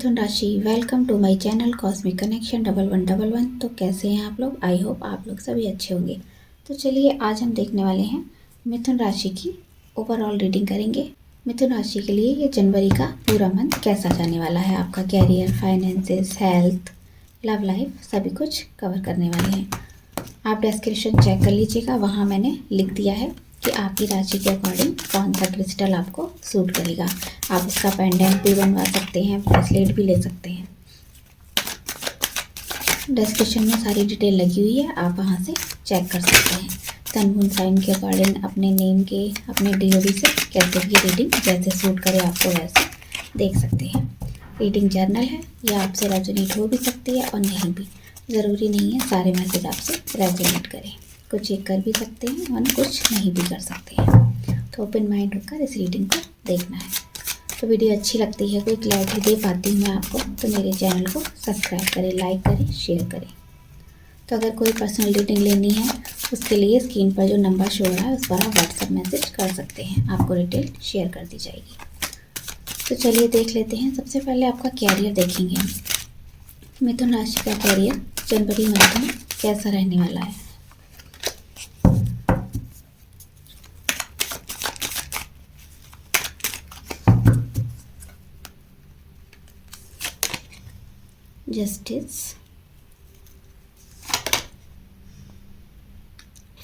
मिथुन राशि, welcome to my channel cosmic connection 1111। तो कैसे हैं आप लोग? आई होप आप लोग सभी अच्छे होंगे। तो चलिए आज हम देखने वाले हैं मिथुन राशि की ओवरऑल रीडिंग करेंगे। मिथुन राशि के लिए ये जनवरी का पूरा मंथ कैसा जाने वाला है। आपका career, finances, health, love life सभी कुछ कवर करने वाले हैं। आप डिस्क्रिप्शन चेक कर लीजिएगा, वहाँ मैंने लिख दिया है कि आपकी राशि के अकॉर्डिंग कौन सा क्रिस्टल आपको सूट करेगा। आप इसका पेंडेंट भी बनवा सकते हैं, ब्रेसलेट भी ले सकते हैं। डिस्क्रिप्शन में सारी डिटेल लगी हुई है, आप वहाँ से चेक कर सकते हैं। सन मून साइन के अकॉर्डिंग अपने नेम के, अपने DOB से कैसे भी रीडिंग जैसे सूट करे आपको वैसे देख सकते हैं। रीडिंग जर्नल है, यह आपसे रेजोनेट हो भी सकती है और नहीं भी, ज़रूरी नहीं है सारे मैसेज आपसे रेजोनेट करें। कुछ चेक कर भी सकते हैं और कुछ नहीं भी कर सकते हैं। तो ओपन माइंड होकर इस रीडिंग को देखना है। तो वीडियो अच्छी लगती है, कोई क्लैरिटी दे पाती हूँ मैं आपको, तो मेरे चैनल को सब्सक्राइब करें, लाइक करें, शेयर करें। तो अगर कोई पर्सनल रीडिंग लेनी है उसके लिए स्क्रीन पर जो नंबर शो हो रहा है उस पर आप व्हाट्सएप मैसेज कर सकते हैं, आपको डिटेल शेयर कर दी जाएगी। तो चलिए देख लेते हैं। सबसे पहले आपका कैरियर देखेंगे हम। मिथुन राशि का कैरियर जनवरी मंथ में कैसा रहने वाला है। Justice,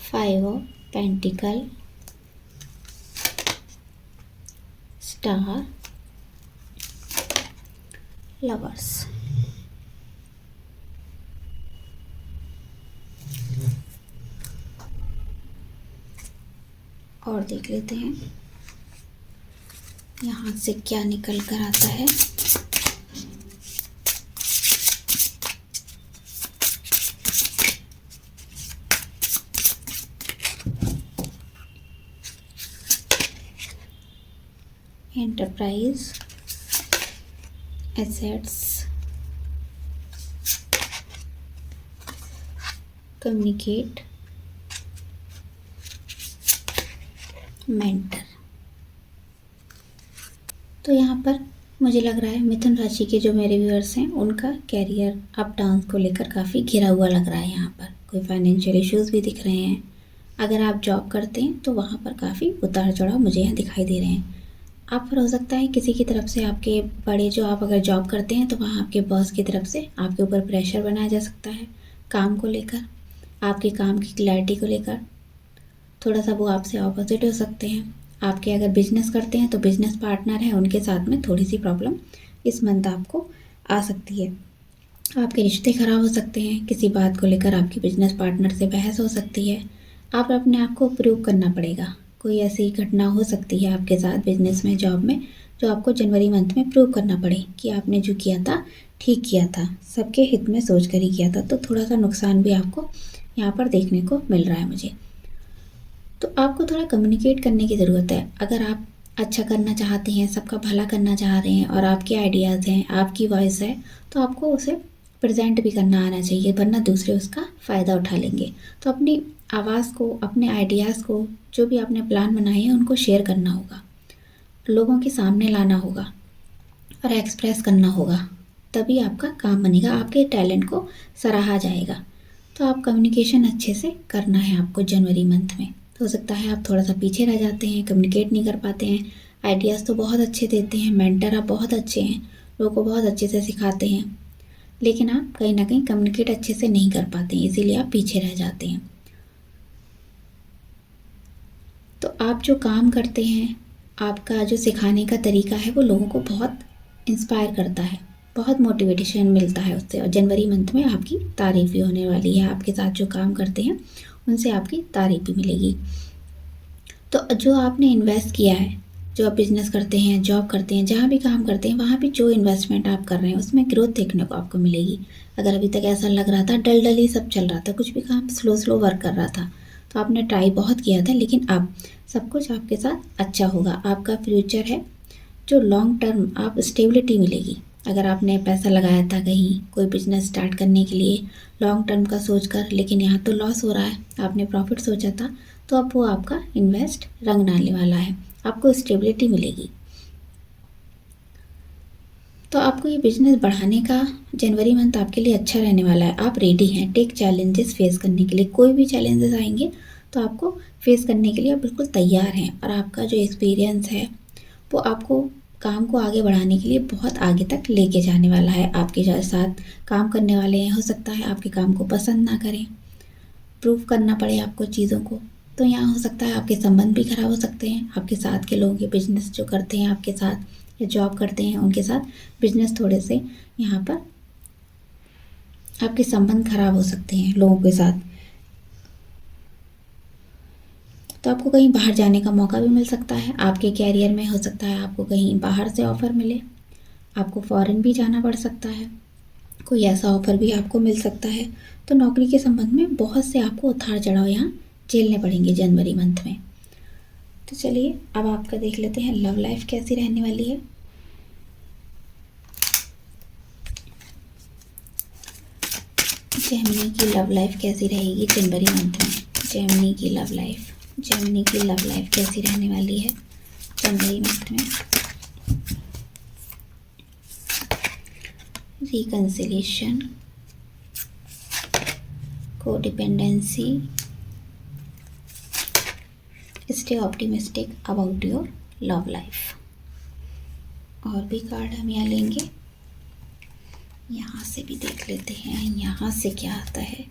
5 of pentacle, star, lovers. और देख लेते हैं यहाँ से क्या निकल कर आता है। Enterprise, assets, communicate, mentor. तो यहाँ पर मुझे लग रहा है मिथुन राशि के जो मेरे व्यूअर्स हैं उनका कैरियर अप डाउन को लेकर काफ़ी घिरा हुआ लग रहा है। यहाँ पर कोई फाइनेंशियल इश्यूज भी दिख रहे हैं। अगर आप जॉब करते हैं तो वहाँ पर काफ़ी उतार चढ़ाव मुझे यहाँ दिखाई दे रहे हैं। आप पर हो सकता है किसी की तरफ से, आपके बड़े, जो आप अगर जॉब करते हैं तो वहाँ आपके बॉस की तरफ से आपके ऊपर प्रेशर बनाया जा सकता है काम को लेकर, आपके काम की क्लैरिटी को लेकर। थोड़ा सा वो आपसे ऑपोजिट हो सकते हैं। आपके अगर बिजनेस करते हैं तो बिजनेस पार्टनर हैं, उनके साथ में थोड़ी सी प्रॉब्लम इस मंथ आपको आ सकती है। आपके रिश्ते ख़राब हो सकते हैं, किसी बात को लेकर आपकी बिजनेस पार्टनर से बहस हो सकती है। आप अपने आप को प्रूव करना पड़ेगा। कोई ऐसी घटना हो सकती है आपके साथ बिजनेस में, जॉब में, जो आपको जनवरी मंथ में प्रूव करना पड़े कि आपने जो किया था ठीक किया था, सबके हित में सोच कर ही किया था। तो थोड़ा सा नुकसान भी आपको यहाँ पर देखने को मिल रहा है मुझे। तो आपको थोड़ा कम्युनिकेट करने की ज़रूरत है। अगर आप अच्छा करना चाहते हैं, सबका भला करना चाह रहे हैं और आपके आइडियाज़ हैं, आपकी वॉइस है, तो आपको उसे प्रेजेंट भी करना आना चाहिए, वरना दूसरे उसका फ़ायदा उठा लेंगे। तो अपनी आवाज़ को, अपने आइडियाज़ को, जो भी आपने प्लान बनाए हैं उनको शेयर करना होगा, लोगों के सामने लाना होगा और एक्सप्रेस करना होगा, तभी आपका काम बनेगा, आपके टैलेंट को सराहा जाएगा। तो आप कम्युनिकेशन अच्छे से करना है आपको जनवरी मंथ में। हो सकता है आप थोड़ा सा पीछे रह जाते हैं, कम्युनिकेट नहीं कर पाते हैं। आइडियाज़ तो बहुत अच्छे देते हैं, मेंटर आप बहुत अच्छे हैं, लोगों को बहुत अच्छे से सिखाते हैं, लेकिन आप कहीं ना कहीं कम्युनिकेट अच्छे से नहीं कर पाते हैं, इसीलिए आप पीछे रह जाते हैं। तो आप जो काम करते हैं, आपका जो सिखाने का तरीका है वो लोगों को बहुत इंस्पायर करता है, बहुत मोटिवेशन मिलता है उससे। और जनवरी मंथ में आपकी तारीफ़ भी होने वाली है। आपके साथ जो काम करते हैं उनसे आपकी तारीफ़ भी मिलेगी। तो जो आपने इन्वेस्ट किया है, जो आप बिज़नेस करते हैं, जॉब करते हैं, जहाँ भी काम करते हैं, वहाँ भी जो इन्वेस्टमेंट आप कर रहे हैं उसमें ग्रोथ देखने को आपको मिलेगी। अगर अभी तक ऐसा लग रहा था डल डल ही सब चल रहा था, कुछ भी काम स्लो स्लो वर्क कर रहा था, तो आपने ट्राई बहुत किया था, लेकिन अब सब कुछ आपके साथ अच्छा होगा। आपका फ्यूचर है जो लॉन्ग टर्म, आप स्टेबिलिटी मिलेगी। अगर आपने पैसा लगाया था कहीं कोई बिजनेस स्टार्ट करने के लिए लॉन्ग टर्म का सोचकर, लेकिन यहाँ तो लॉस हो रहा है, आपने प्रॉफिट सोचा था, तो अब वो आपका इन्वेस्ट रंग डालने वाला है, आपको स्टेबिलिटी मिलेगी। तो आपको ये बिजनेस बढ़ाने का जनवरी मंथ आपके लिए अच्छा रहने वाला है। आप रेडी हैं टेक चैलेंजेस फेस करने के लिए। कोई भी चैलेंजेस आएंगे तो आपको फेस करने के लिए आप बिल्कुल तैयार हैं, और आपका जो एक्सपीरियंस है वो आपको काम को आगे बढ़ाने के लिए बहुत आगे तक लेके जाने वाला है। आपके जो साथ काम करने वाले हैं, हो सकता है आपके काम को पसंद ना करें, प्रूव करना पड़े आपको चीज़ों को। तो यहाँ हो सकता है आपके संबंध भी खराब हो सकते हैं। आपके साथ के लोग, ये बिजनेस जो करते हैं आपके साथ या जॉब करते हैं उनके साथ बिजनेस थोड़े से यहाँ पर आपके संबंध खराब हो सकते हैं लोगों के साथ। तो आपको कहीं बाहर जाने का मौका भी मिल सकता है। आपके कैरियर में हो सकता है आपको कहीं बाहर से ऑफ़र मिले, आपको फॉरेन भी जाना पड़ सकता है, कोई ऐसा ऑफ़र भी आपको मिल सकता है। तो नौकरी के संबंध में बहुत से आपको उतार चढ़ाव यहाँ झेलने पड़ेंगे जनवरी मंथ में। तो चलिए अब आपका देख लेते हैं लव लाइफ कैसी रहने वाली है। जेमिनी की लव लाइफ कैसी रहेगी जनवरी मंथ में। जेमिनी की लव लाइफ, जेमिनी की लव लाइफ कैसी रहने वाली है जनवरी मंथ में। Reconciliation, codependency, stay optimistic about your love life. और भी कार्ड हम यहाँ लेंगे, यहाँ से भी देख लेते हैं यहाँ से क्या आता है।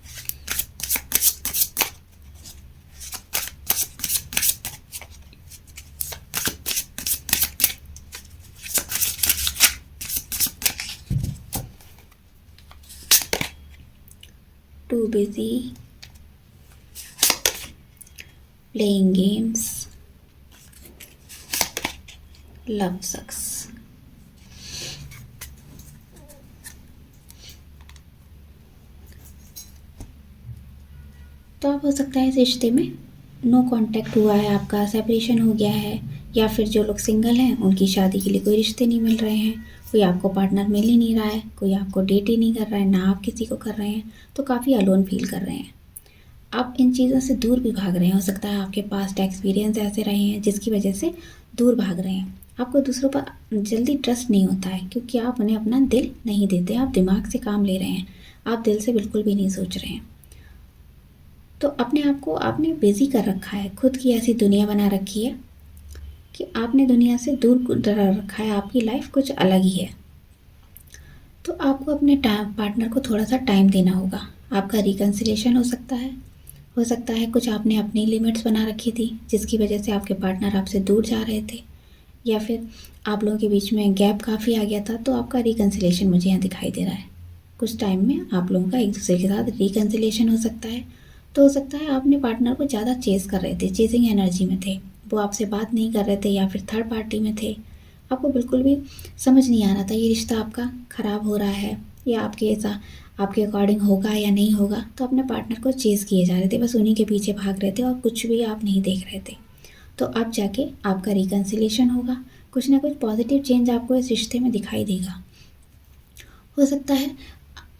Too busy playing games, love sucks. तो आप हो सकता है इस रिश्ते में नो कांटेक्ट हुआ है, आपका सेपरेशन हो गया है, या फिर जो लोग सिंगल हैं उनकी शादी के लिए कोई रिश्ते नहीं मिल रहे हैं, कोई आपको पार्टनर मिल ही नहीं रहा है, कोई आपको डेट ही नहीं कर रहा है, ना आप किसी को कर रहे हैं, तो काफ़ी अलोन फील कर रहे हैं। आप इन चीज़ों से दूर भी भाग रहे हैं। हो सकता है आपके पास्ट एक्सपीरियंस ऐसे रहे हैं जिसकी वजह से दूर भाग रहे हैं। आपको दूसरों पर जल्दी ट्रस्ट नहीं होता है क्योंकि आप उन्हें अपना दिल नहीं देते। आप दिमाग से काम ले रहे हैं, आप दिल से बिल्कुल भी नहीं सोच रहे हैं। तो अपने आप को आपने बिजी कर रखा है, खुद की ऐसी दुनिया बना रखी है कि आपने दुनिया से दूर डरा रखा है। आपकी लाइफ कुछ अलग ही है। तो आपको अपने पार्टनर को थोड़ा सा टाइम देना होगा। आपका रिकंसिलिएशन हो सकता है कुछ आपने अपनी लिमिट्स बना रखी थी जिसकी वजह से आपके पार्टनर आपसे दूर जा रहे थे, या फिर आप लोगों के बीच में गैप काफ़ी आ गया था। तो आपका रिकंसिलिएशन मुझे यहाँ दिखाई दे रहा है। कुछ टाइम में आप लोगों का एक दूसरे के साथ रिकंसिलिएशन हो सकता है। तो हो सकता है आपने पार्टनर को ज़्यादा चेस कर रहे थे, चेजिंग एनर्जी में थे, वो आपसे बात नहीं कर रहे थे, या फिर थर्ड पार्टी में थे। आपको बिल्कुल भी समझ नहीं आ रहा था ये रिश्ता आपका ख़राब हो रहा है या आपके अकॉर्डिंग होगा या नहीं होगा। तो अपने पार्टनर को चेस किए जा रहे थे, बस उन्हीं के पीछे भाग रहे थे और कुछ भी आप नहीं देख रहे थे। तो अब जाके आपका रिकंसिलिएशन होगा, कुछ ना कुछ पॉजिटिव चेंज आपको इस रिश्ते में दिखाई देगा। हो सकता है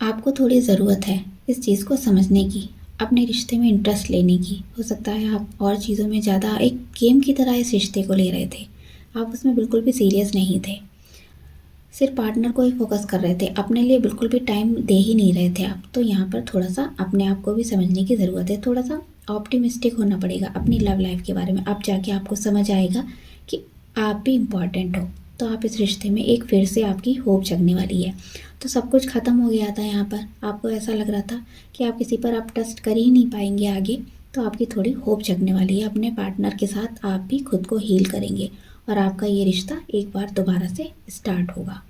आपको थोड़ी ज़रूरत है इस चीज़ को समझने की, अपने रिश्ते में इंटरेस्ट लेने की। हो सकता है आप और चीज़ों में ज़्यादा एक गेम की तरह इस रिश्ते को ले रहे थे, आप उसमें बिल्कुल भी सीरियस नहीं थे, सिर्फ पार्टनर को ही फोकस कर रहे थे, अपने लिए बिल्कुल भी टाइम दे ही नहीं रहे थे आप। तो यहाँ पर थोड़ा सा अपने आप को भी समझने की ज़रूरत है, थोड़ा सा ऑप्टिमिस्टिक होना पड़ेगा अपनी लव लाइफ के बारे में। अब जाके आपको समझ आएगा कि आप भी इम्पॉर्टेंट हो। तो आप इस रिश्ते में एक फिर से आपकी होप जगने वाली है। तो सब कुछ ख़त्म हो गया था यहाँ पर, आपको ऐसा लग रहा था कि आप किसी पर आप ट्रस्ट कर ही नहीं पाएंगे आगे। तो आपकी थोड़ी होप जगने वाली है। अपने पार्टनर के साथ आप भी खुद को हील करेंगे और आपका ये रिश्ता एक बार दोबारा से स्टार्ट होगा।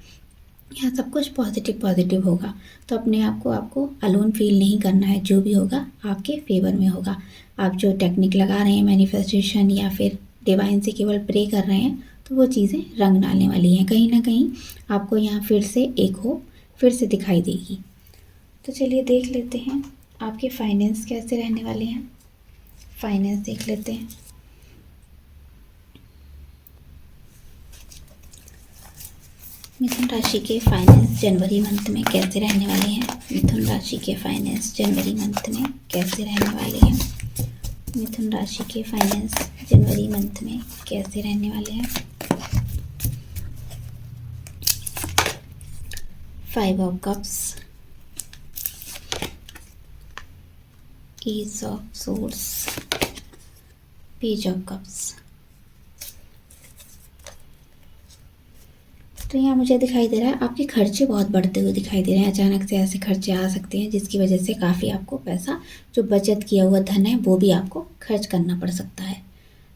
यहाँ सब कुछ पॉजिटिव होगा। तो अपने आप को आपको अलोन फील नहीं करना है, जो भी होगा आपके फेवर में होगा। आप जो टेक्निक लगा रहे हैं मैनिफेस्टेशन या फिर डिवाइन से केवल प्रे कर रहे हैं, तो वो चीज़ें रंग डालने वाली हैं। कहीं ना कहीं आपको यहाँ फिर से एक होप फिर से दिखाई देगी। तो चलिए देख लेते हैं आपके फाइनेंस कैसे रहने वाले हैं। फाइनेंस देख लेते हैं। मिथुन राशि के फाइनेंस जनवरी मंथ में कैसे रहने वाले हैं। मिथुन राशि के फाइनेंस जनवरी मंथ में कैसे रहने वाले हैं। मिथुन राशि के फाइनेंस जनवरी मंथ में कैसे रहने वाले हैं। Five of cups, S of swords, page of cups. तो यहाँ मुझे दिखाई दे रहा है आपके खर्चे बहुत बढ़ते हुए दिखाई दे रहे हैं। अचानक से ऐसे खर्चे आ सकते हैं जिसकी वजह से काफ़ी आपको पैसा, जो बचत किया हुआ धन है, वो भी आपको खर्च करना पड़ सकता है।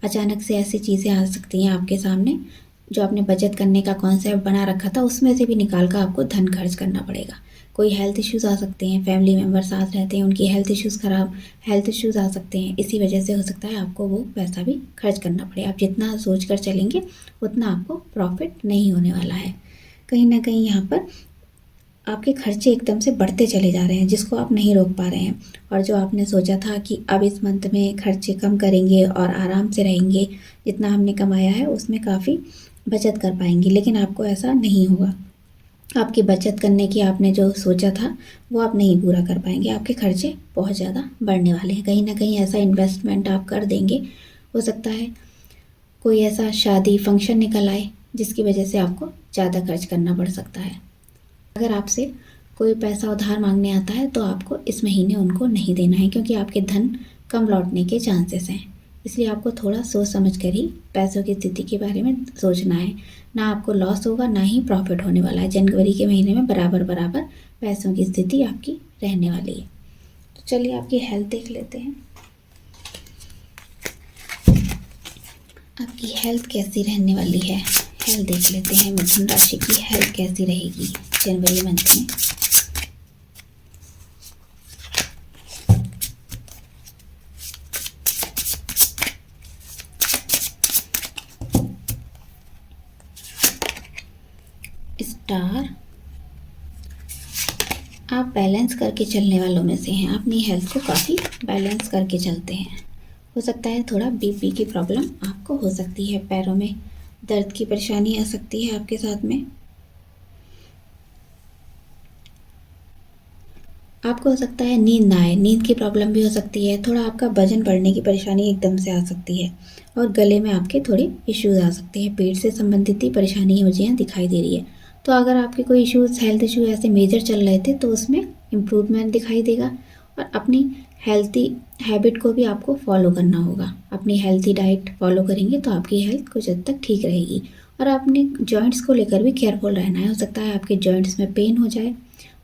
अचानक से ऐसी चीज़ें आ सकती हैं आपके सामने, जो आपने बचत करने का कॉन्सेप्ट बना रखा था उसमें से भी निकाल कर आपको धन खर्च करना पड़ेगा। कोई हेल्थ इश्यूज़ आ सकते हैं, फैमिली मेम्बर साथ रहते हैं, उनकी हेल्थ इश्यूज़ आ सकते हैं। इसी वजह से हो सकता है आपको वो पैसा भी खर्च करना पड़े। आप जितना सोच कर चलेंगे उतना आपको प्रॉफिट नहीं होने वाला है। कहीं ना कहीं यहाँ पर आपके खर्चे एकदम से बढ़ते चले जा रहे हैं जिसको आप नहीं रोक पा रहे हैं। और जो आपने सोचा था कि अब इस मंथ में खर्चे कम करेंगे और आराम से रहेंगे, जितना हमने कमाया है उसमें काफ़ी बचत कर पाएंगे, लेकिन आपको ऐसा नहीं होगा। आपकी बचत करने की आपने जो सोचा था वो आप नहीं पूरा कर पाएंगे। आपके खर्चे बहुत ज़्यादा बढ़ने वाले हैं। कहीं ना कहीं ऐसा इन्वेस्टमेंट आप कर देंगे, हो सकता है कोई ऐसा शादी फंक्शन निकल आए जिसकी वजह से आपको ज़्यादा खर्च करना पड़ सकता है। अगर आपसे कोई पैसा उधार मांगने आता है तो आपको इस महीने उनको नहीं देना है, क्योंकि आपके धन कम लौटने के चांसेस हैं। इसलिए आपको थोड़ा सोच समझ कर ही पैसों की स्थिति के बारे में सोचना है। ना आपको लॉस होगा ना ही प्रॉफिट होने वाला है। जनवरी के महीने में बराबर बराबर पैसों की स्थिति आपकी रहने वाली है। तो चलिए आपकी हेल्थ देख लेते हैं। आपकी हेल्थ कैसी रहने वाली है, हेल्थ देख लेते हैं। मिथुन राशि की हेल्थ कैसी रहेगी जनवरी मंथ में। स्टार, आप बैलेंस करके चलने वालों में से हैं। अपनी हेल्थ को काफ़ी बैलेंस करके चलते हैं। हो सकता है थोड़ा बीपी की प्रॉब्लम आपको हो सकती है, पैरों में दर्द की परेशानी आ सकती है आपके साथ में। आपको हो सकता है नींद ना आए, नींद की प्रॉब्लम भी हो सकती है। थोड़ा आपका वजन बढ़ने की परेशानी एकदम से आ सकती है और गले में आपके थोड़े इश्यूज आ सकते हैं। पेट से संबंधित ही परेशानी मुझे यहाँ दिखाई दे रही है। तो अगर आपके कोई इश्यूज, हेल्थ इशू ऐसे मेजर चल रहे थे तो उसमें इम्प्रूवमेंट दिखाई देगा। और अपनी हेल्थी हैबिट को भी आपको फॉलो करना होगा। अपनी हेल्थी डाइट फॉलो करेंगे तो आपकी हेल्थ कुछ हद तक ठीक रहेगी। और अपने जॉइंट्स को लेकर भी केयरफुल रहना है। हो सकता है आपके जॉइंट्स में पेन हो जाए,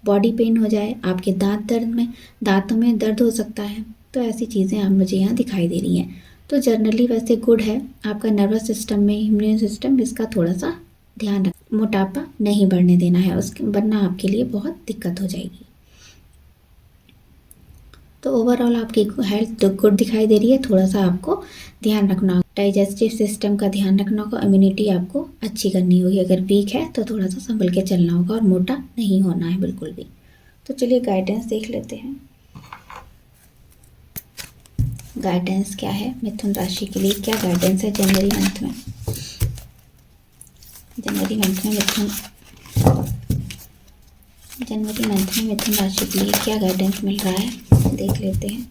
बॉडी पेन हो जाए, आपके दांतों में दर्द हो सकता है। तो ऐसी चीज़ें आप मुझे यहाँ दिखाई दे रही हैं। तो जनरली वैसे गुड है। आपका नर्वस सिस्टम में, इम्यून सिस्टम, इसका थोड़ा सा ध्यान रख, मोटापा नहीं बढ़ने देना है उसके, वरना आपके लिए बहुत दिक्कत हो जाएगी। तो ओवरऑल आपकी हेल्थ तो गुड दिखाई दे रही है। थोड़ा सा आपको ध्यान रखना होगा, डाइजेस्टिव सिस्टम का ध्यान रखना होगा, इम्यूनिटी आपको अच्छी करनी होगी। अगर वीक है तो थोड़ा सा संभल के चलना होगा और मोटा नहीं होना है बिल्कुल भी। तो चलिए गाइडेंस देख लेते हैं। गाइडेंस क्या है मिथुन राशि के लिए, क्या गाइडेंस है जनवरी मंथ में। जनवरी मंथ में मिथुन राशि के लिए क्या गाइडेंस मिल रहा है, देख लेते हैं।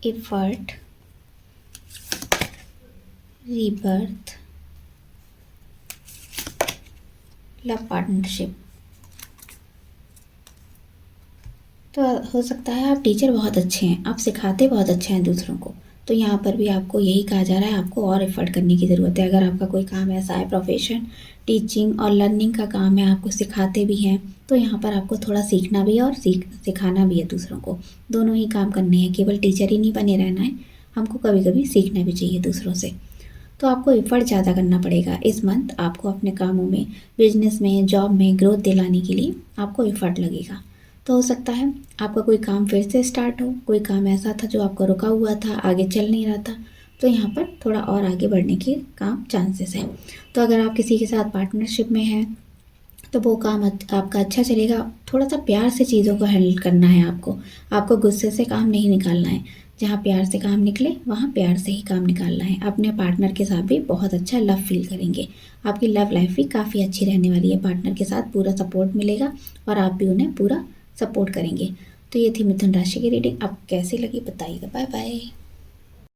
Effort, rebirth, love partnership. तो हो सकता है आप टीचर बहुत अच्छे हैं, आप सिखाते बहुत अच्छे हैं दूसरों को। तो यहाँ पर भी आपको यही कहा जा रहा है, आपको और एफर्ट करने की ज़रूरत है। अगर आपका कोई काम ऐसा है, प्रोफेशन टीचिंग और लर्निंग का काम है, आपको सिखाते भी हैं, तो यहाँ पर आपको थोड़ा सीखना भी है और सिखाना भी है दूसरों को। दोनों ही काम करने हैं, केवल टीचर ही नहीं बने रहना है, हमको कभी कभी सीखना भी चाहिए दूसरों से। तो आपको एफर्ट ज़्यादा करना पड़ेगा इस मंथ। आपको अपने कामों में, बिजनेस में, जॉब में ग्रोथ दिलाने के लिए आपको एफर्ट लगेगा। तो हो सकता है आपका कोई काम फिर से स्टार्ट हो, कोई काम ऐसा था जो आपका रुका हुआ था, आगे चल नहीं रहा था, तो यहाँ पर थोड़ा और आगे बढ़ने के काम चांसेस हैं। तो अगर आप किसी के साथ पार्टनरशिप में हैं तो वो काम आपका अच्छा चलेगा। थोड़ा सा प्यार से चीज़ों को हैंडल करना है आपको गुस्से से काम नहीं निकालना है। जहाँ प्यार से काम निकले वहाँ प्यार से ही काम निकालना है। अपने पार्टनर के साथ भी बहुत अच्छा लव फील करेंगे। आपकी लव लाइफ भी काफ़ी अच्छी रहने वाली है। पार्टनर के साथ पूरा सपोर्ट मिलेगा और आप भी उन्हें पूरा सपोर्ट करेंगे। तो ये थी मिथुन राशि की रीडिंग। आपको कैसी लगी बताइएगा। Bye bye.